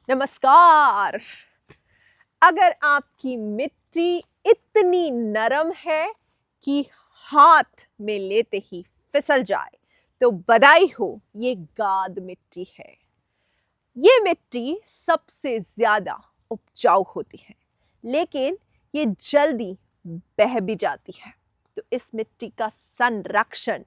नमस्कार। अगर आपकी मिट्टी इतनी नरम है कि हाथ में लेते ही फिसल जाए तो बधाई हो, ये गाद मिट्टी है। ये मिट्टी सबसे ज्यादा उपजाऊ होती है, लेकिन ये जल्दी बह भी जाती है। तो इस मिट्टी का संरक्षण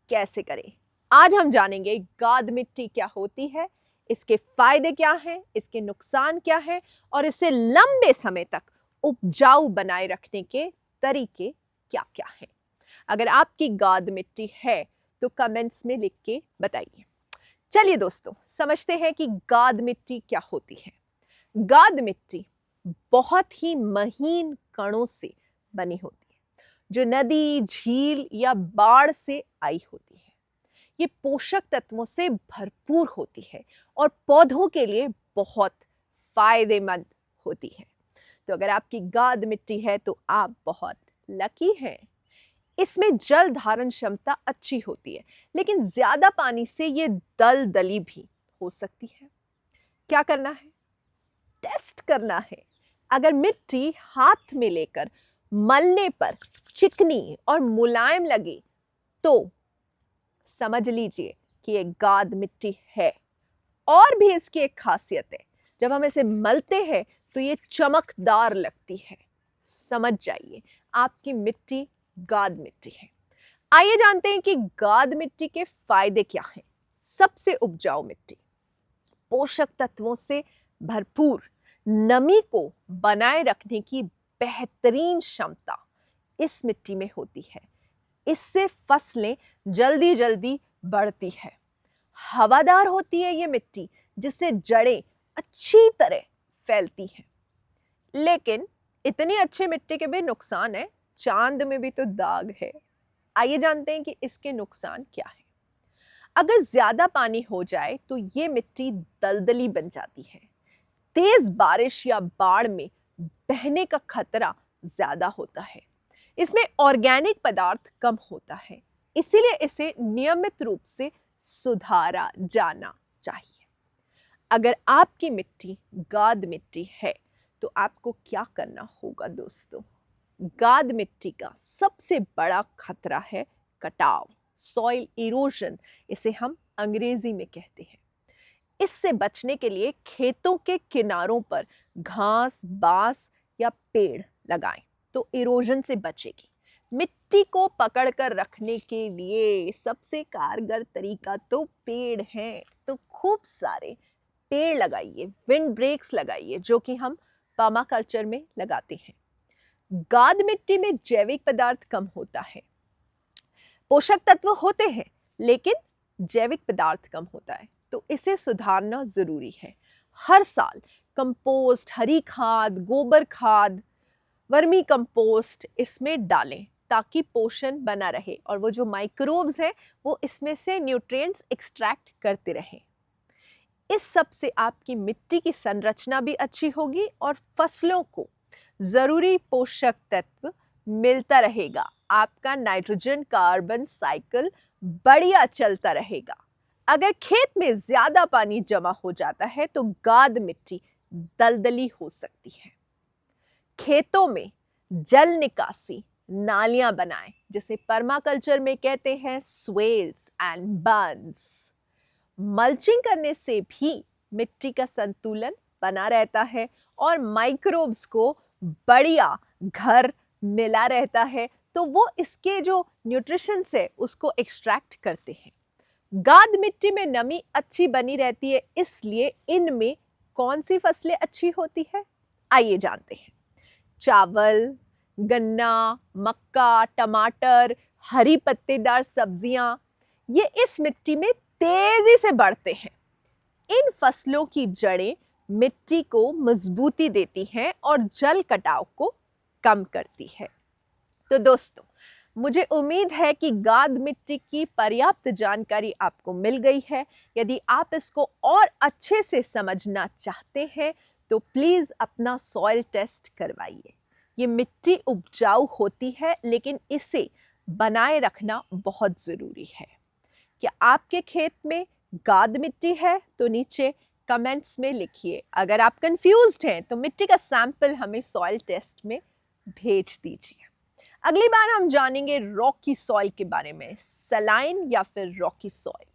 कैसे करें? आज हम जानेंगे गाद मिट्टी क्या होती है, इसके फायदे क्या हैं, इसके नुकसान क्या हैं और इसे लंबे समय तक उपजाऊ बनाए रखने के तरीके क्या-क्या हैं। अगर आपकी गाद मिट्टी है तो कमेंट्स में लिख के बताइए। चलिए दोस्तों, समझते हैं कि गाद मिट्टी क्या होती है। गाद मिट्टी बहुत ही महीन कणों से बनी होती है, जो नदी, झील या बाढ़ से आई होती है। ये पोषक तत्वों से भरपूर होती है और पौधों के लिए बहुत फायदेमंद होती है। तो अगर आपकी गाद मिट्टी है तो आप बहुत लकी हैं। इसमें जल धारण क्षमता अच्छी होती है, लेकिन ज्यादा पानी से ये दलदली भी हो सकती है। क्या करना है? टेस्ट करना है। अगर मिट्टी हाथ में लेकर मलने पर चिकनी और मुलायम लगे तो समझ लीजिए कि ये गाद मिट्टी है। और भी इसकी एक खासियत है, जब हम इसे मलते हैं तो ये चमकदार लगती है। समझ जाइए, आपकी मिट्टी गाद मिट्टी है। आइए जानते हैं कि गाद मिट्टी के फायदे क्या हैं। सबसे उपजाऊ मिट्टी, पोषक तत्वों से भरपूर, नमी को बनाए रखने की बेहतरीन क्षमता इस मिट्टी में होती है। इससे फसलें जल्दी जल्दी बढ़ती है। हवादार होती है ये मिट्टी, जिससे जड़ें अच्छी तरह फैलती हैं। लेकिन इतनी अच्छी मिट्टी के भी नुकसान है। चांद में भी तो दाग है। आइए जानते हैं कि इसके नुकसान क्या है। अगर ज्यादा पानी हो जाए तो ये मिट्टी दलदली बन जाती है। तेज बारिश या बाढ़ में बहने का खतरा ज्यादा होता है। इसमें ऑर्गेनिक पदार्थ कम होता है, इसीलिए इसे नियमित रूप से सुधारा जाना चाहिए। अगर आपकी मिट्टी गाद मिट्टी है तो आपको क्या करना होगा दोस्तों? गाद मिट्टी का सबसे बड़ा खतरा है कटाव, सॉइल इरोजन, इसे हम अंग्रेजी में कहते हैं। इससे बचने के लिए खेतों के किनारों पर घास, बांस या पेड़ लगाएं तो इरोजन से बचेगी। मिट्टी को पकड़कर रखने के लिए सबसे कारगर तरीका तो पेड़ हैं, तो खूब सारे पेड़ लगाइए, विंड ब्रेक्स लगाइए, जो कि हम पर्माकल्चर में लगाते हैं। गाद मिट्टी में जैविक पदार्थ कम होता है। पोषक तत्व होते हैं, लेकिन जैविक पदार्थ कम होता है, तो इसे सुधारना जरूरी है। हर साल कंपोस्ट, हरी खाद, गोबर खाद, वर्मी कंपोस्ट इसमें डालें ताकि पोषण बना रहे और वो जो माइक्रोब्स हैं वो इसमें से न्यूट्रिएंट्स एक्सट्रैक्ट करते रहें। इस सब से आपकी मिट्टी की संरचना भी अच्छी होगी और फसलों को जरूरी पोषक तत्व मिलता रहेगा। आपका नाइट्रोजन कार्बन साइकिल बढ़िया चलता रहेगा। अगर खेत में ज्यादा पानी जमा हो जाता है तो गाद मिट्टी दलदली हो सकती है। खेतों में जल निकासी नालियां बनाएं, जिसे पर्माकल्चर में कहते हैं स्वेल्स एंड बर्न्स। मल्चिंग करने से भी मिट्टी का संतुलन बना रहता है और माइक्रोब्स को बढ़िया घर मिला रहता है, तो वो इसके जो न्यूट्रिशंस है उसको एक्सट्रैक्ट करते हैं। गाद मिट्टी में नमी अच्छी बनी रहती है, इसलिए इनमें कौन सी फसलें अच्छी होती है? आइए जानते हैं। चावल, गन्ना, मक्का, टमाटर, हरी पत्तेदार सब्जियां, ये इस मिट्टी में तेजी से बढ़ते हैं। इन फसलों की जड़ें मिट्टी को मजबूती देती हैं और जल कटाव को कम करती है। तो दोस्तों, मुझे उम्मीद है कि गाद मिट्टी की पर्याप्त जानकारी आपको मिल गई है। यदि आप इसको और अच्छे से समझना चाहते हैं तो प्लीज अपना सॉइल टेस्ट करवाइए। ये मिट्टी उपजाऊ होती है, लेकिन इसे बनाए रखना बहुत जरूरी है। क्या आपके खेत में गाद मिट्टी है तो नीचे कमेंट्स में लिखिए। अगर आप कंफ्यूज्ड हैं तो मिट्टी का सैंपल हमें सॉइल टेस्ट में भेज दीजिए। अगली बार हम जानेंगे रॉकी सॉइल के बारे में, सलाइन या फिर रॉकी सॉइल,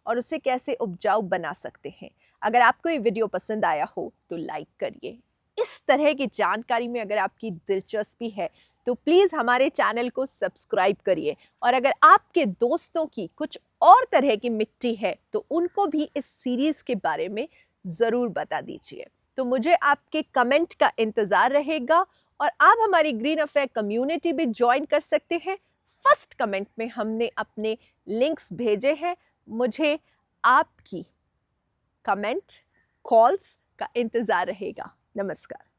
और उसे कैसे उपजाऊ बना सकते हैं। अगर आपको ये वीडियो पसंद आया हो तो लाइक करिए। इस तरह की जानकारी में अगर आपकी दिलचस्पी है तो प्लीज़ हमारे चैनल को सब्सक्राइब करिए, और अगर आपके दोस्तों की कुछ और तरह की मिट्टी है तो उनको भी इस सीरीज़ के बारे में ज़रूर बता दीजिए। तो मुझे आपके कमेंट का इंतज़ार रहेगा, और आप हमारी ग्रीन अफेयर कम्युनिटी भी ज्वाइन कर सकते हैं। फर्स्ट कमेंट में हमने अपने लिंक्स भेजे हैं। मुझे आपकी कमेंट, कॉल्स का इंतज़ार रहेगा। नमस्कार।